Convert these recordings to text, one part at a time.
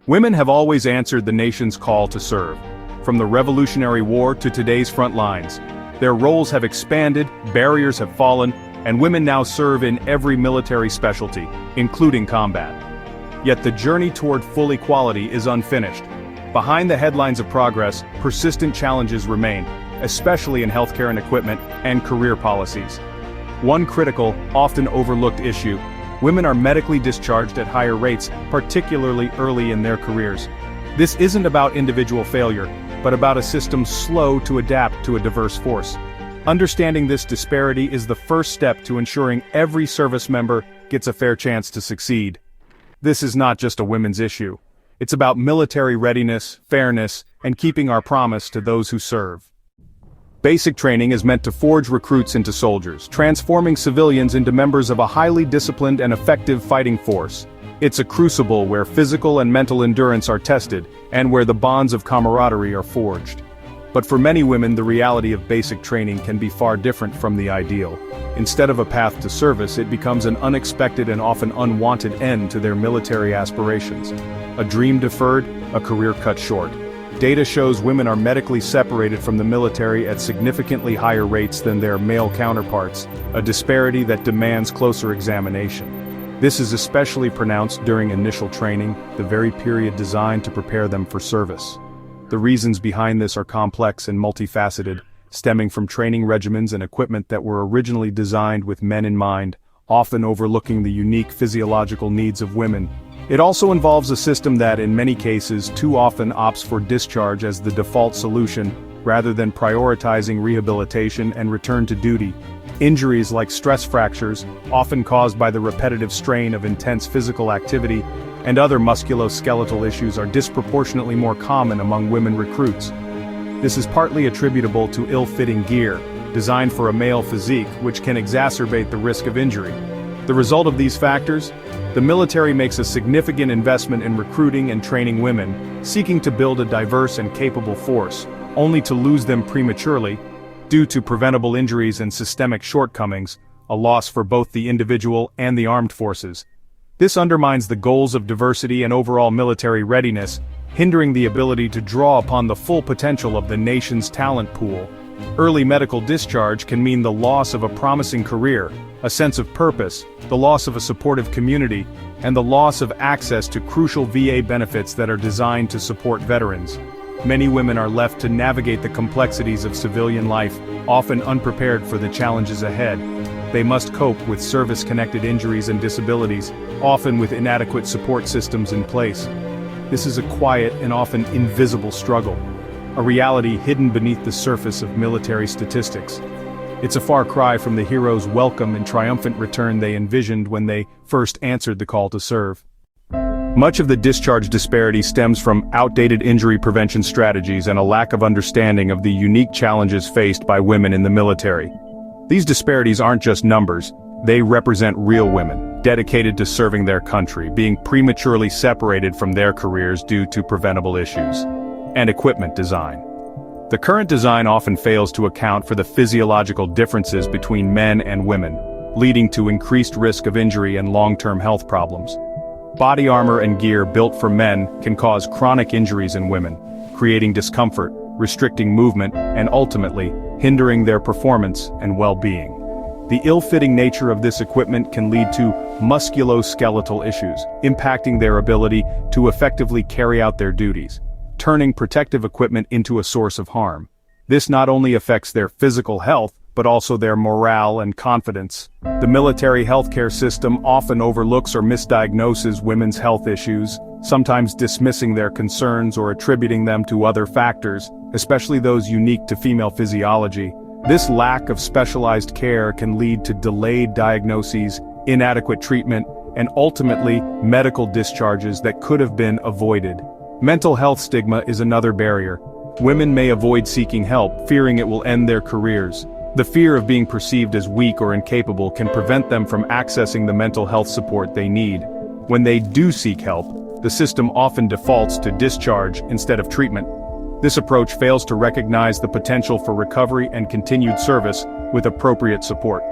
Women have always answered the nation's call to serve. From the Revolutionary War to today's front lines, their roles have expanded, barriers have fallen, and women now serve in every military specialty, including combat. Yet the journey toward full equality is unfinished. Behind the headlines of progress, persistent challenges remain, especially in healthcare and equipment and career policies. One critical, often overlooked issue: women are medically discharged at higher rates, particularly early in their careers. This isn't about individual failure, but about a system slow to adapt to a diverse force. Understanding this disparity is the first step to ensuring every service member gets a fair chance to succeed. This is not just a women's issue. It's about military readiness, fairness, and keeping our promise to those who serve. Basic training is meant to forge recruits into soldiers, transforming civilians into members of a highly disciplined and effective fighting force. It's a crucible where physical and mental endurance are tested, and where the bonds of camaraderie are forged. But for many women, the reality of basic training can be far different from the ideal. Instead of a path to service, it becomes an unexpected and often unwanted end to their military aspirations. A dream deferred, a career cut short. Data shows women are medically separated from the military at significantly higher rates than their male counterparts, a disparity that demands closer examination. This is especially pronounced during initial training, the very period designed to prepare them for service. The reasons behind this are complex and multifaceted, stemming from training regimens and equipment that were originally designed with men in mind, often overlooking the unique physiological needs of women. It also involves a system that, in many cases, too often opts for discharge as the default solution, rather than prioritizing rehabilitation and return to duty. Injuries like stress fractures, often caused by the repetitive strain of intense physical activity, and other musculoskeletal issues are disproportionately more common among women recruits. This is partly attributable to ill-fitting gear, designed for a male physique, which can exacerbate the risk of injury. The result of these factors? The military makes a significant investment in recruiting and training women, seeking to build a diverse and capable force, only to lose them prematurely, due to preventable injuries and systemic shortcomings, a loss for both the individual and the armed forces. This undermines the goals of diversity and overall military readiness, hindering the ability to draw upon the full potential of the nation's talent pool. Early medical discharge can mean the loss of a promising career, a sense of purpose, the loss of a supportive community, and the loss of access to crucial VA benefits that are designed to support veterans. Many women are left to navigate the complexities of civilian life, often unprepared for the challenges ahead. They must cope with service-connected injuries and disabilities, often with inadequate support systems in place. This is a quiet and often invisible struggle, a reality hidden beneath the surface of military statistics. It's a far cry from the hero's welcome and triumphant return they envisioned when they first answered the call to serve. Much of the discharge disparity stems from outdated injury prevention strategies and a lack of understanding of the unique challenges faced by women in the military. These disparities aren't just numbers, they represent real women, dedicated to serving their country, being prematurely separated from their careers due to preventable issues. And equipment design. The current design often fails to account for the physiological differences between men and women, leading to increased risk of injury and long-term health problems. Body armor and gear built for men can cause chronic injuries in women, creating discomfort, restricting movement, and ultimately, hindering their performance and well-being. The ill-fitting nature of this equipment can lead to musculoskeletal issues, impacting their ability to effectively carry out their duties, turning protective equipment into a source of harm. This not only affects their physical health, but also their morale and confidence. The military healthcare system often overlooks or misdiagnoses women's health issues, sometimes dismissing their concerns or attributing them to other factors, especially those unique to female physiology. This lack of specialized care can lead to delayed diagnoses, inadequate treatment, and ultimately, medical discharges that could have been avoided. Mental health stigma is another barrier. Women may avoid seeking help, fearing it will end their careers. The fear of being perceived as weak or incapable can prevent them from accessing the mental health support they need. When they do seek help, the system often defaults to discharge instead of treatment. This approach fails to recognize the potential for recovery and continued service with appropriate support.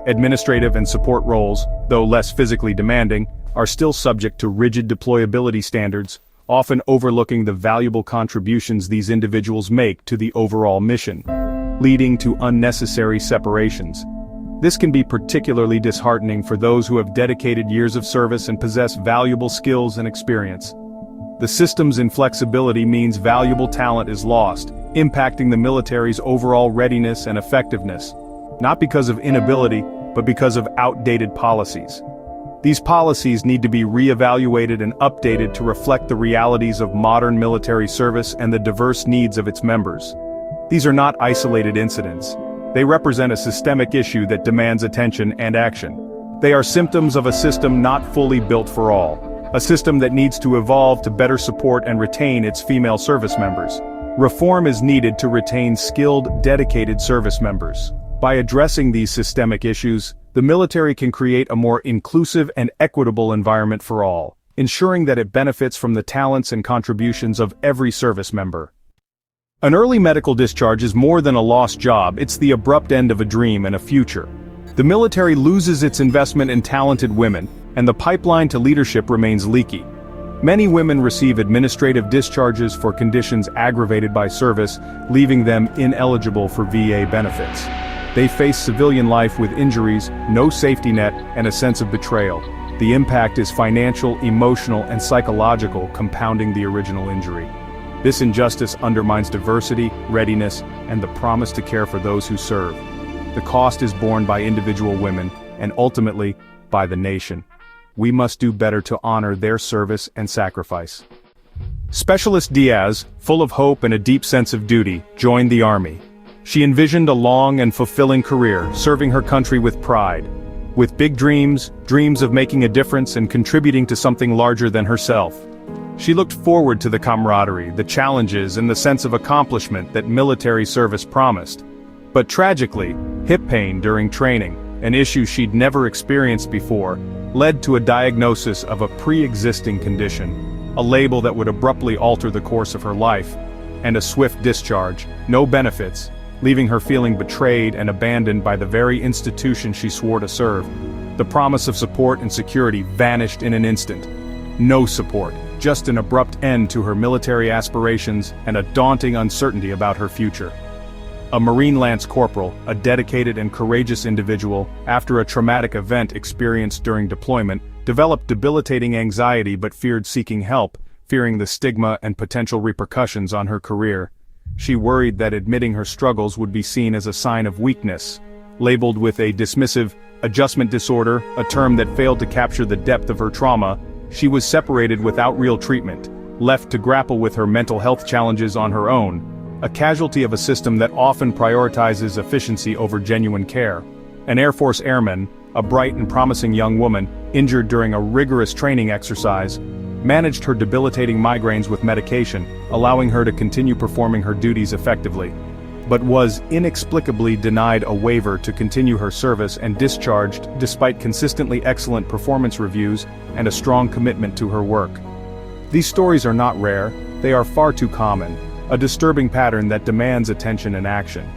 Administrative and support roles, though less physically demanding, are still subject to rigid deployability standards, often overlooking the valuable contributions these individuals make to the overall mission, leading to unnecessary separations. This can be particularly disheartening for those who have dedicated years of service and possess valuable skills and experience. The system's inflexibility means valuable talent is lost, impacting the military's overall readiness and effectiveness, not because of inability, but because of outdated policies. These policies need to be reevaluated and updated to reflect the realities of modern military service and the diverse needs of its members. These are not isolated incidents. They represent a systemic issue that demands attention and action. They are symptoms of a system not fully built for all, a system that needs to evolve to better support and retain its female service members. Reform is needed to retain skilled, dedicated service members. By addressing these systemic issues, the military can create a more inclusive and equitable environment for all, ensuring that it benefits from the talents and contributions of every service member. An early medical discharge is more than a lost job, it's the abrupt end of a dream and a future. The military loses its investment in talented women, and the pipeline to leadership remains leaky. Many women receive administrative discharges for conditions aggravated by service, leaving them ineligible for VA benefits. They face civilian life with injuries, no safety net, and a sense of betrayal. The impact is financial, emotional, and psychological, compounding the original injury. This injustice undermines diversity, readiness, and the promise to care for those who serve. The cost is borne by individual women, and ultimately, by the nation. We must do better to honor their service and sacrifice. Specialist Diaz, full of hope and a deep sense of duty, joined the Army. She envisioned a long and fulfilling career, serving her country with pride. With big dreams, dreams of making a difference and contributing to something larger than herself. She looked forward to the camaraderie, the challenges, and the sense of accomplishment that military service promised. But tragically, hip pain during training, an issue she'd never experienced before, led to a diagnosis of a pre-existing condition, a label that would abruptly alter the course of her life, and a swift discharge, no benefits, leaving her feeling betrayed and abandoned by the very institution she swore to serve. The promise of support and security vanished in an instant. No support, just an abrupt end to her military aspirations and a daunting uncertainty about her future. A Marine Lance Corporal, a dedicated and courageous individual, after a traumatic event experienced during deployment, developed debilitating anxiety but feared seeking help, fearing the stigma and potential repercussions on her career. She worried that admitting her struggles would be seen as a sign of weakness. Labeled with a dismissive adjustment disorder, a term that failed to capture the depth of her trauma, she was separated without real treatment, left to grapple with her mental health challenges on her own, a casualty of a system that often prioritizes efficiency over genuine care. An Air Force airman, a bright and promising young woman, injured during a rigorous training exercise, managed her debilitating migraines with medication, allowing her to continue performing her duties effectively, but was inexplicably denied a waiver to continue her service and discharged despite consistently excellent performance reviews and a strong commitment to her work. These stories are not rare, they are far too common, a disturbing pattern that demands attention and action.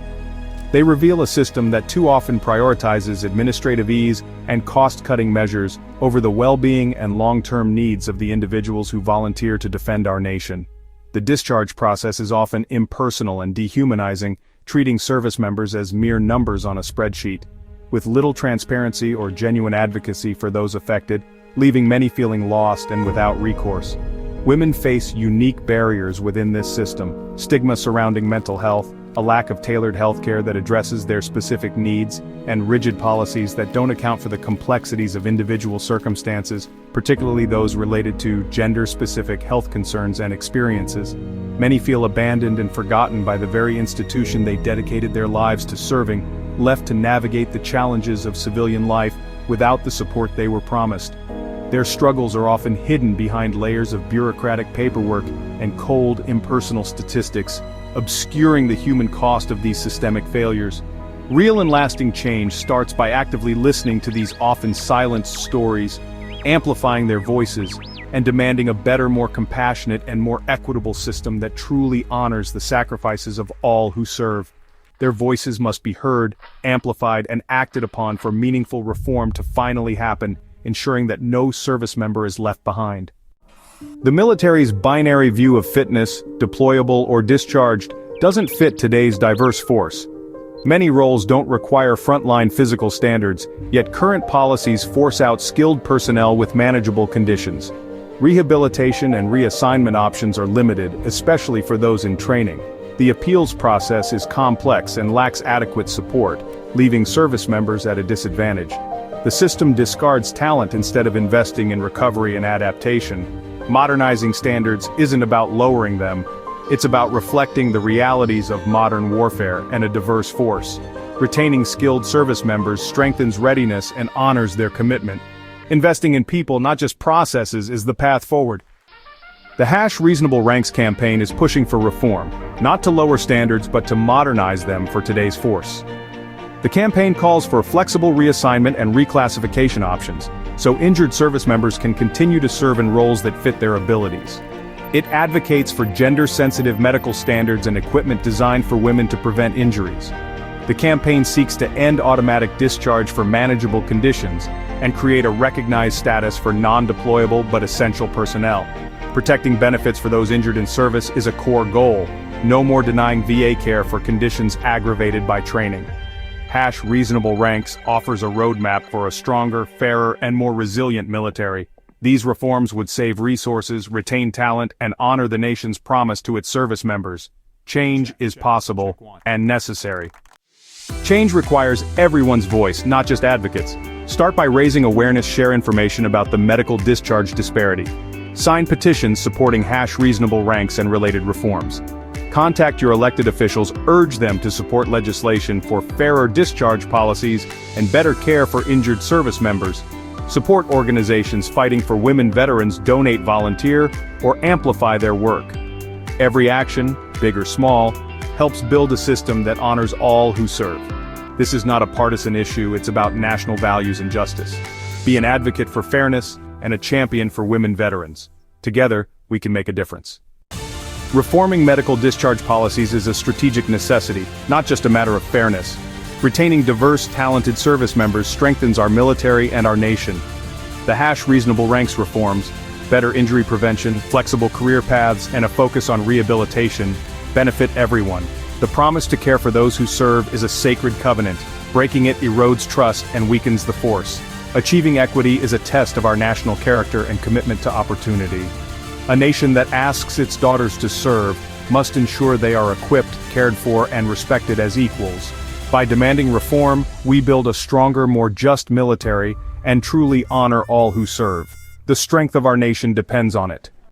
They reveal a system that too often prioritizes administrative ease and cost-cutting measures over the well-being and long-term needs of the individuals who volunteer to defend our nation. The discharge process is often impersonal and dehumanizing, treating service members as mere numbers on a spreadsheet, with little transparency or genuine advocacy for those affected, leaving many feeling lost and without recourse. Women face unique barriers within this system, stigma surrounding mental health, a lack of tailored healthcare that addresses their specific needs, and rigid policies that don't account for the complexities of individual circumstances, particularly those related to gender-specific health concerns and experiences. Many feel abandoned and forgotten by the very institution they dedicated their lives to serving, left to navigate the challenges of civilian life without the support they were promised. Their struggles are often hidden behind layers of bureaucratic paperwork and cold, impersonal statistics, obscuring the human cost of these systemic failures. Real and lasting change starts by actively listening to these often silenced stories, amplifying their voices, and demanding a better, more compassionate, and more equitable system that truly honors the sacrifices of all who serve. Their voices must be heard, amplified, and acted upon for meaningful reform to finally happen, ensuring that no service member is left behind. The military's binary view of fitness, deployable or discharged, doesn't fit today's diverse force. Many roles don't require frontline physical standards, yet current policies force out skilled personnel with manageable conditions. Rehabilitation and reassignment options are limited, especially for those in training. The appeals process is complex and lacks adequate support, leaving service members at a disadvantage. The system discards talent instead of investing in recovery and adaptation. Modernizing standards isn't about lowering them, it's about reflecting the realities of modern warfare and a diverse force. Retaining skilled service members strengthens readiness and honors their commitment. Investing in people, not just processes, is the path forward. The #ReasonableRanks campaign is pushing for reform, not to lower standards but to modernize them for today's force. The campaign calls for flexible reassignment and reclassification options, so injured service members can continue to serve in roles that fit their abilities. It advocates for gender-sensitive medical standards and equipment designed for women to prevent injuries. The campaign seeks to end automatic discharge for manageable conditions and create a recognized status for non-deployable but essential personnel. Protecting benefits for those injured in service is a core goal. No more denying VA care for conditions aggravated by training. #ReasonableRanks offers a roadmap for a stronger, fairer, and more resilient military. These reforms would save resources, retain talent, and honor the nation's promise to its service members. Change is possible and necessary. Change requires everyone's voice, not just advocates. Start by raising awareness, share information about the medical discharge disparity. Sign petitions supporting #ReasonableRanks and related reforms. Contact your elected officials, urge them to support legislation for fairer discharge policies and better care for injured service members. Support organizations fighting for women veterans, donate, volunteer, or amplify their work. Every action, big or small, helps build a system that honors all who serve. This is not a partisan issue, it's about national values and justice. Be an advocate for fairness and a champion for women veterans. Together, we can make a difference. Reforming medical discharge policies is a strategic necessity, not just a matter of fairness. Retaining diverse, talented service members strengthens our military and our nation. The #ReasonableRanks reforms, better injury prevention, flexible career paths, and a focus on rehabilitation benefit everyone. The promise to care for those who serve is a sacred covenant. Breaking it erodes trust and weakens the force. Achieving equity is a test of our national character and commitment to opportunity. A nation that asks its daughters to serve must ensure they are equipped, cared for, and respected as equals. By demanding reform, we build a stronger, more just military and truly honor all who serve. The strength of our nation depends on it.